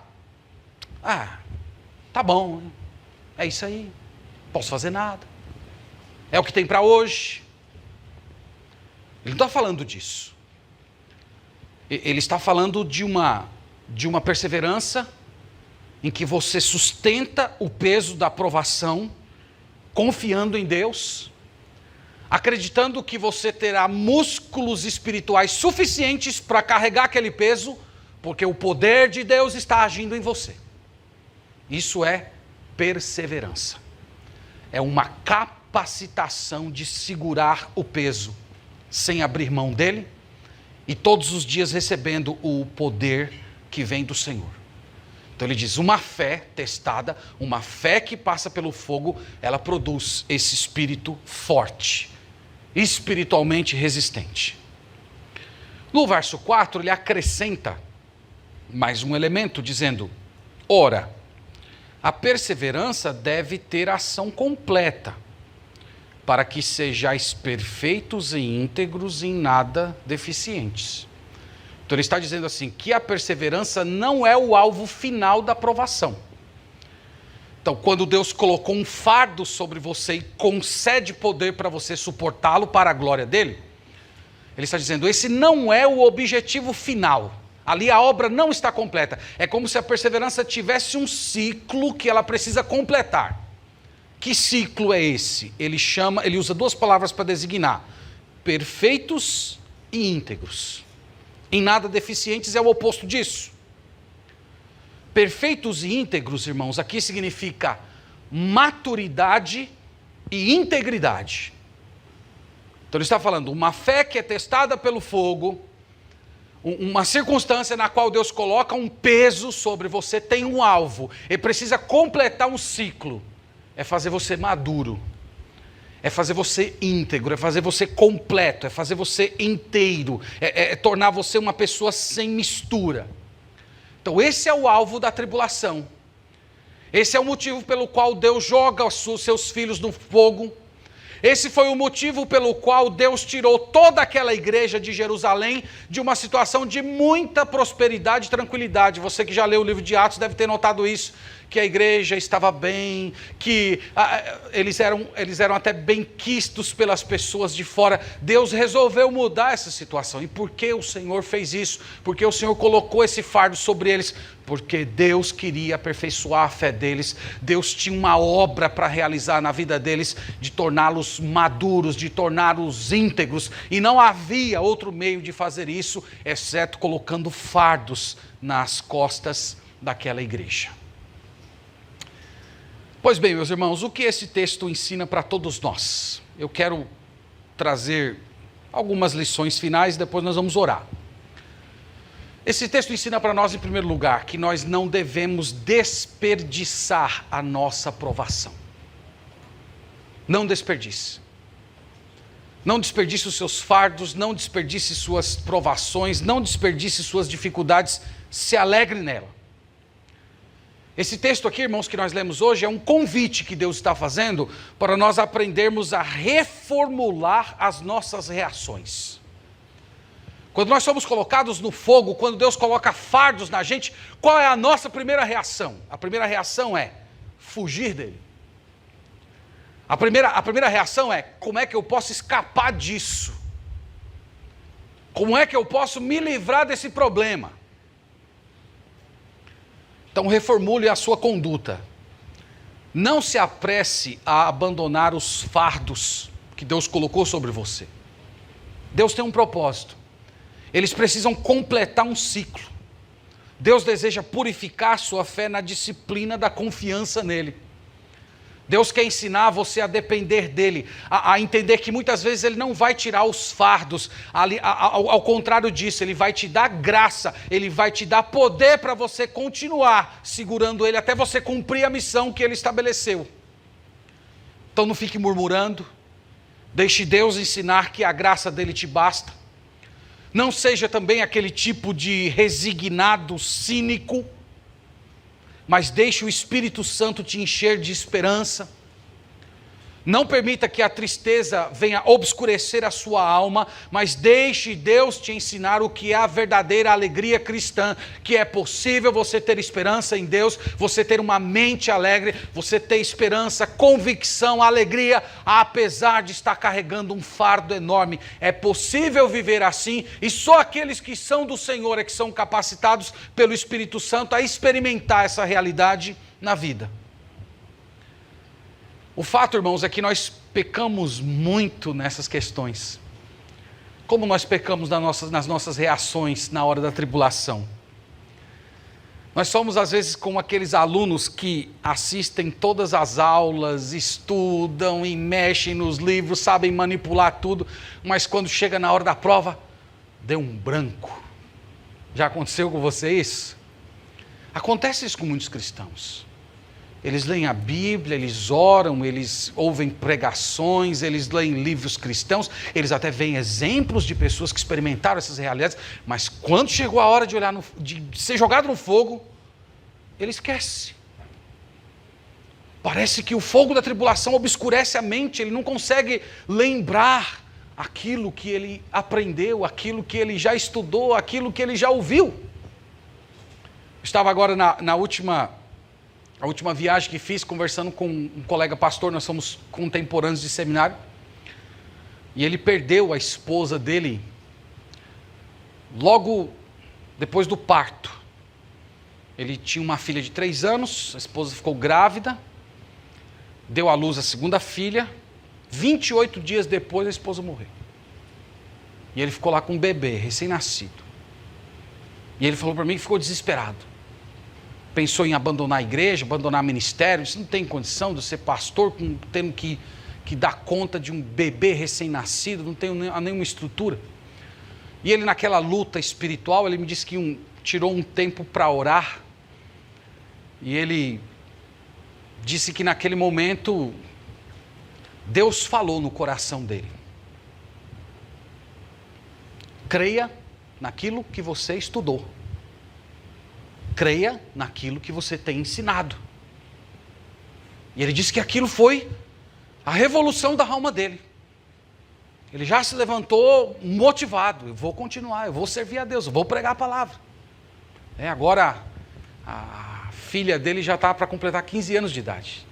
Tá bom, é isso aí, não posso fazer nada. É o que tem para hoje. Ele não está falando disso. Ele está falando de uma perseverança em que você sustenta o peso da provação, confiando em Deus, acreditando que você terá músculos espirituais suficientes para carregar aquele peso, porque o poder de Deus está agindo em você. Isso é perseverança. É uma capacitação de segurar o peso, sem abrir mão dele, e todos os dias recebendo o poder que vem do Senhor. Então ele diz, uma fé testada, uma fé que passa pelo fogo, ela produz esse espírito forte, espiritualmente resistente. No verso 4, ele acrescenta mais um elemento, dizendo, ora, a perseverança deve ter ação completa, para que sejais perfeitos e íntegros, em nada deficientes. Então ele está dizendo assim, que a perseverança não é o alvo final da provação. Então quando Deus colocou um fardo sobre você e concede poder para você suportá-lo para a glória dele, ele está dizendo, esse não é o objetivo final. Ali a obra não está completa. É como se a perseverança tivesse um ciclo que ela precisa completar. Que ciclo é esse? Ele usa duas palavras para designar: perfeitos e íntegros. Em nada deficientes é o oposto disso. Perfeitos e íntegros, irmãos, aqui significa maturidade e integridade. Então ele está falando, uma fé que é testada pelo fogo, uma circunstância na qual Deus coloca um peso sobre você, tem um alvo, ele precisa completar um ciclo, é fazer você maduro, é fazer você íntegro, é fazer você completo, é fazer você inteiro, é tornar você uma pessoa sem mistura. Então esse é o alvo da tribulação, esse é o motivo pelo qual Deus joga os seus filhos no fogo. Esse foi o motivo pelo qual Deus tirou toda aquela igreja de Jerusalém de uma situação de muita prosperidade e tranquilidade. Você que já leu o livro de Atos deve ter notado isso, que a igreja estava bem, que eles eram até benquistos pelas pessoas de fora. Deus resolveu mudar essa situação. E por que o Senhor fez isso? Porque o Senhor colocou esse fardo sobre eles? Porque Deus queria aperfeiçoar a fé deles. Deus tinha uma obra para realizar na vida deles, de torná-los maduros, de torná-los íntegros. E não havia outro meio de fazer isso, exceto colocando fardos nas costas daquela igreja. Pois bem, meus irmãos, o que esse texto ensina para todos nós? Eu quero trazer algumas lições finais, depois nós vamos orar. Esse texto ensina para nós, em primeiro lugar, que nós não devemos desperdiçar a nossa provação. Não desperdice. Não desperdice os seus fardos, não desperdice suas provações, não desperdice suas dificuldades, se alegre nela. Esse texto aqui, irmãos, que nós lemos hoje, é um convite que Deus está fazendo para nós aprendermos a reformular as nossas reações. Quando nós somos colocados no fogo, quando Deus coloca fardos na gente, qual é a nossa primeira reação? A primeira reação é fugir dele. A primeira reação é, como é que eu posso escapar disso? Como é que eu posso me livrar desse problema? Então reformule a sua conduta. Não se apresse a abandonar os fardos que Deus colocou sobre você. Deus tem um propósito. Eles precisam completar um ciclo. Deus deseja purificar sua fé na disciplina da confiança nele. Deus quer ensinar você a depender dele, a entender que muitas vezes ele não vai tirar os fardos, ao contrário disso, ele vai te dar graça, ele vai te dar poder para você continuar segurando ele até você cumprir a missão que ele estabeleceu. Então não fique murmurando, deixe Deus ensinar que a graça dele te basta. Não seja também aquele tipo de resignado, cínico, mas deixe o Espírito Santo te encher de esperança. Não permita que a tristeza venha obscurecer a sua alma, mas deixe Deus te ensinar o que é a verdadeira alegria cristã, que é possível você ter esperança em Deus, você ter uma mente alegre, você ter esperança, convicção, alegria, apesar de estar carregando um fardo enorme. É possível viver assim, e só aqueles que são do Senhor é que são capacitados pelo Espírito Santo a experimentar essa realidade na vida. O fato, irmãos, é que nós pecamos muito nessas questões. Como nós pecamos nas nossas reações na hora da tribulação. Nós somos, às vezes, como aqueles alunos que assistem todas as aulas, estudam e mexem nos livros, sabem manipular tudo, mas quando chega na hora da prova, deu um branco. Já aconteceu com você isso? Acontece isso com muitos cristãos. Eles leem a Bíblia, eles oram, eles ouvem pregações, eles leem livros cristãos, eles até veem exemplos de pessoas que experimentaram essas realidades, mas quando chegou a hora de ser jogado no fogo, ele esquece. Parece que o fogo da tribulação obscurece a mente, ele não consegue lembrar aquilo que ele aprendeu, aquilo que ele já estudou, aquilo que ele já ouviu. Estava agora na última viagem que fiz, conversando com um colega pastor, nós somos contemporâneos de seminário, e ele perdeu a esposa dele logo depois do parto. Ele tinha uma filha de 3 anos, a esposa ficou grávida, deu à luz a segunda filha, 28 dias depois a esposa morreu. E ele ficou lá com um bebê, recém-nascido. E ele falou para mim que ficou desesperado. Pensou em abandonar a igreja, abandonar o ministério, isso não tem condição de ser pastor, tendo que que dá conta de um bebê recém-nascido, não tem nenhuma estrutura. E ele, naquela luta espiritual, ele me disse que tirou um tempo para orar. E ele disse que naquele momento Deus falou no coração dele: creia naquilo que você estudou. Creia naquilo que você tem ensinado. E ele disse que aquilo foi a revolução da alma dele. Ele já se levantou motivado: eu vou continuar, eu vou servir a Deus, eu vou pregar a palavra. Agora a filha dele já está para completar 15 anos de idade.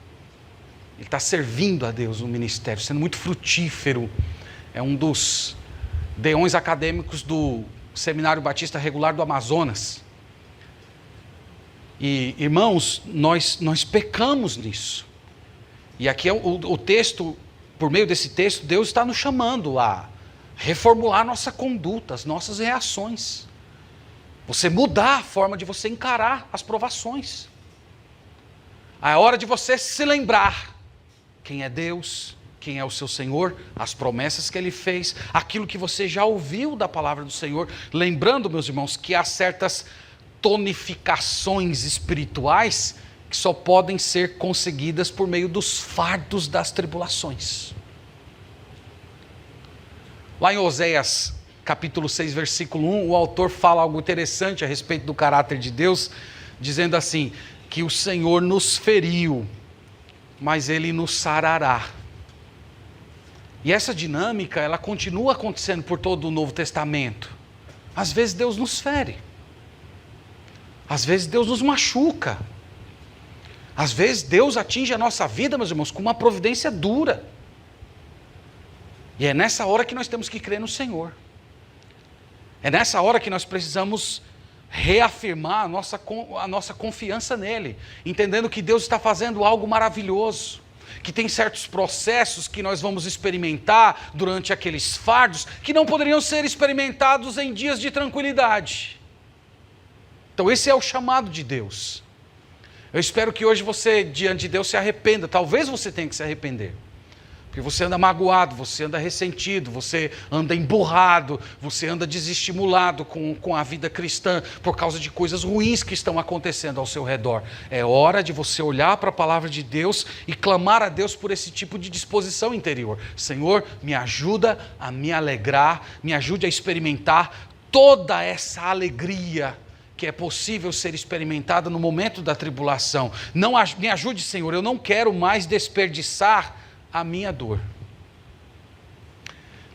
Ele está servindo a Deus no ministério, sendo muito frutífero. É um dos deões acadêmicos do Seminário Batista Regular do Amazonas. E, irmãos, nós pecamos nisso. E aqui é o texto, por meio desse texto, Deus está nos chamando a reformular nossa conduta, as nossas reações. Você mudar a forma de você encarar as provações. É hora de você se lembrar quem é Deus, quem é o seu Senhor, as promessas que Ele fez, aquilo que você já ouviu da palavra do Senhor. Lembrando, meus irmãos, que há certas tonificações espirituais que só podem ser conseguidas por meio dos fardos das tribulações. Lá em Oséias, capítulo 6, versículo 1, o autor fala algo interessante a respeito do caráter de Deus, dizendo assim, que o Senhor nos feriu, mas Ele nos sarará. E essa dinâmica, ela continua acontecendo por todo o Novo Testamento. Às vezes Deus nos fere. Às vezes Deus nos machuca. Às vezes Deus atinge a nossa vida, meus irmãos, com uma providência dura. E é nessa hora que nós temos que crer no Senhor. É nessa hora que nós precisamos reafirmar a nossa confiança nele, entendendo que Deus está fazendo algo maravilhoso, que tem certos processos que nós vamos experimentar durante aqueles fardos, que não poderiam ser experimentados em dias de tranquilidade. Então esse é o chamado de Deus. Eu espero que hoje você, diante de Deus, se arrependa. Talvez você tenha que se arrepender. Porque você anda magoado, você anda ressentido, você anda emburrado, você anda desestimulado com a vida cristã por causa de coisas ruins que estão acontecendo ao seu redor. É hora de você olhar para a palavra de Deus e clamar a Deus por esse tipo de disposição interior. Senhor, me ajuda a me alegrar, me ajude a experimentar toda essa alegria que é possível ser experimentada no momento da tribulação. Me ajude, Senhor, eu não quero mais desperdiçar a minha dor.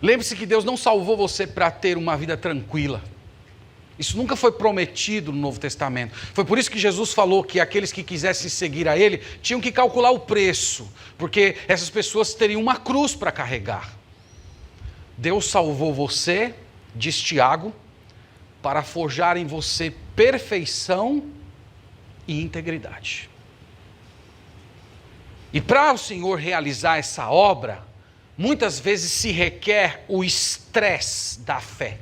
Lembre-se que Deus não salvou você para ter uma vida tranquila. Isso nunca foi prometido no Novo Testamento. Foi por isso que Jesus falou que aqueles que quisessem seguir a Ele tinham que calcular o preço, porque essas pessoas teriam uma cruz para carregar. Deus salvou você, diz Tiago, para forjar em você perfeição e integridade. E para o Senhor realizar essa obra, muitas vezes se requer o estresse da fé.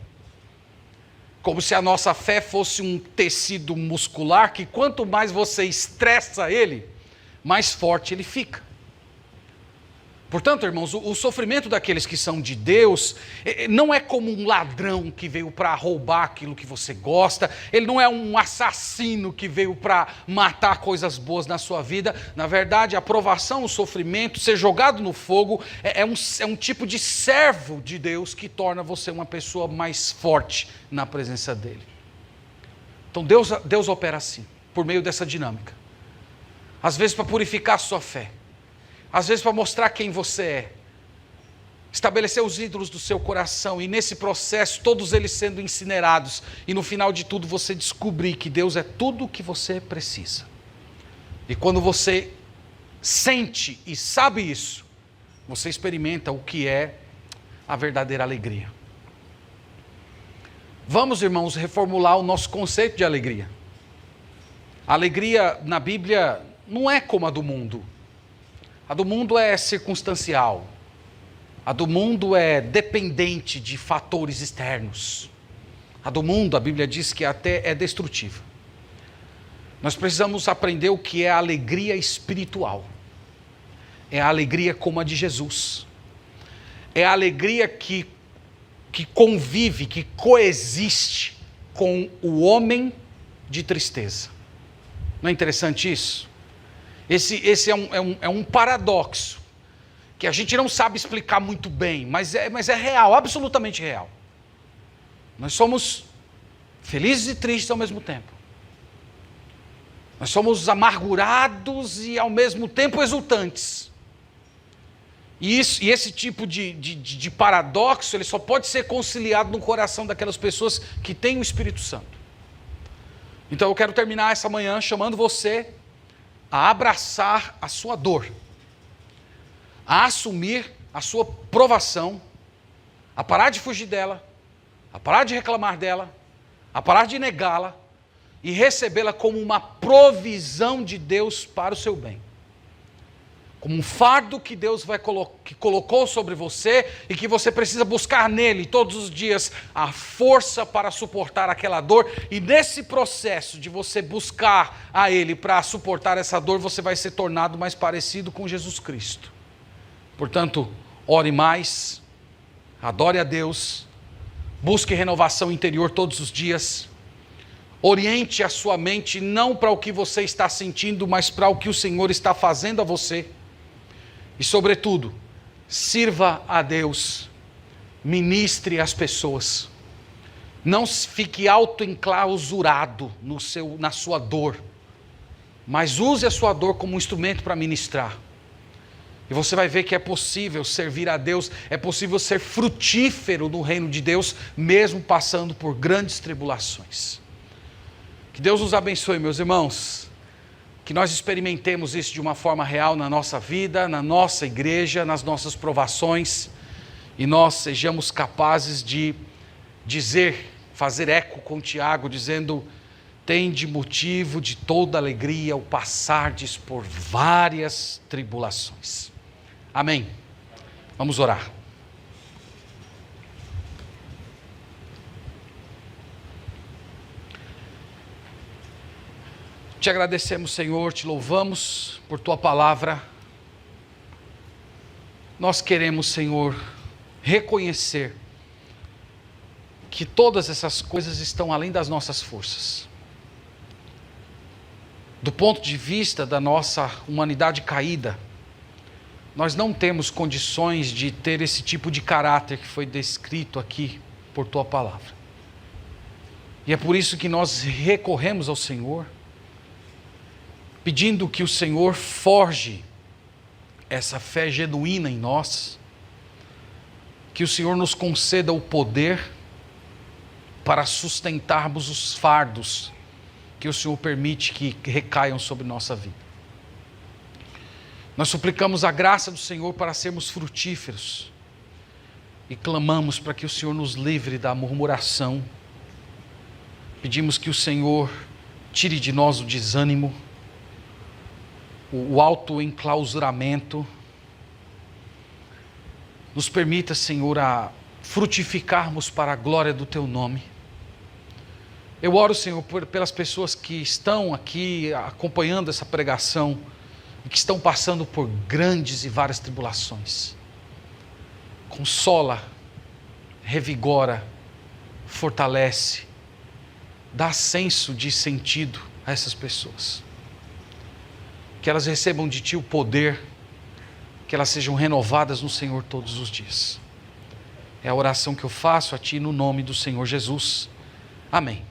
Como se a nossa fé fosse um tecido muscular que quanto mais você estressa ele, mais forte ele fica. Portanto, irmãos, o sofrimento daqueles que são de Deus não é como um ladrão que veio para roubar aquilo que você gosta, ele não é um assassino que veio para matar coisas boas na sua vida. Na verdade, a provação, o sofrimento, ser jogado no fogo é um tipo de servo de Deus que torna você uma pessoa mais forte na presença dele. Então Deus opera assim, por meio dessa dinâmica. Às vezes para purificar a sua fé. Às vezes para mostrar quem você é, estabelecer os ídolos do seu coração e nesse processo todos eles sendo incinerados e no final de tudo você descobrir que Deus é tudo o que você precisa. E quando você sente e sabe isso, você experimenta o que é a verdadeira alegria. Vamos, irmãos, reformular o nosso conceito de alegria. A alegria na Bíblia não é como a do mundo. A do mundo é circunstancial. A do mundo é dependente de fatores externos. A do mundo, a Bíblia diz que até é destrutiva. Nós precisamos aprender o que é a alegria espiritual. é a alegria como a de Jesus. É a alegria que convive, que coexiste com o homem de tristeza. Não é interessante isso? Esse é um paradoxo, que a gente não sabe explicar muito bem, mas é real, absolutamente real. Nós somos felizes e tristes ao mesmo tempo. Nós somos amargurados e ao mesmo tempo exultantes. E esse tipo de paradoxo, ele só pode ser conciliado no coração daquelas pessoas que têm o Espírito Santo. Então eu quero terminar essa manhã chamando você a abraçar a sua dor, a assumir a sua provação, a parar de fugir dela, a parar de reclamar dela, a parar de negá-la e recebê-la como uma provisão de Deus para o seu bem. Como um fardo que Deus que colocou sobre você e que você precisa buscar nele todos os dias a força para suportar aquela dor. E nesse processo de você buscar a Ele para suportar essa dor, você vai ser tornado mais parecido com Jesus Cristo. Portanto, ore mais, adore a Deus, busque renovação interior todos os dias. Oriente a sua mente não para o que você está sentindo, mas para o que o Senhor está fazendo a você. E, sobretudo, sirva a Deus, ministre às pessoas. Não fique autoenclausurado na sua dor, mas use a sua dor como um instrumento para ministrar. E você vai ver que é possível servir a Deus, é possível ser frutífero no reino de Deus, mesmo passando por grandes tribulações. Que Deus nos abençoe, meus irmãos. Que nós experimentemos isso de uma forma real na nossa vida, na nossa igreja, nas nossas provações, e nós sejamos capazes de fazer eco com Tiago, dizendo: tende motivo de toda alegria o passardes por várias tribulações. Amém. Vamos orar. Te agradecemos, Senhor, te louvamos por Tua palavra. Nós queremos, Senhor, reconhecer que todas essas coisas estão além das nossas forças. Do ponto de vista da nossa humanidade caída, nós não temos condições de ter esse tipo de caráter que foi descrito aqui por Tua palavra. E é por isso que nós recorremos ao Senhor, pedindo que o Senhor forje essa fé genuína em nós, que o Senhor nos conceda o poder para sustentarmos os fardos que o Senhor permite que recaiam sobre nossa vida. Nós suplicamos a graça do Senhor para sermos frutíferos e clamamos para que o Senhor nos livre da murmuração. Pedimos que o Senhor tire de nós o desânimo, o autoenclausuramento. Nos permita, Senhor, a frutificarmos para a glória do Teu nome. Eu oro, Senhor, pelas pessoas que estão aqui acompanhando essa pregação e que estão passando por grandes e várias tribulações. Consola, revigora, fortalece, dá senso de sentido a essas pessoas. Que elas recebam de Ti o poder, que elas sejam renovadas no Senhor todos os dias. É a oração que eu faço a Ti no nome do Senhor Jesus. Amém.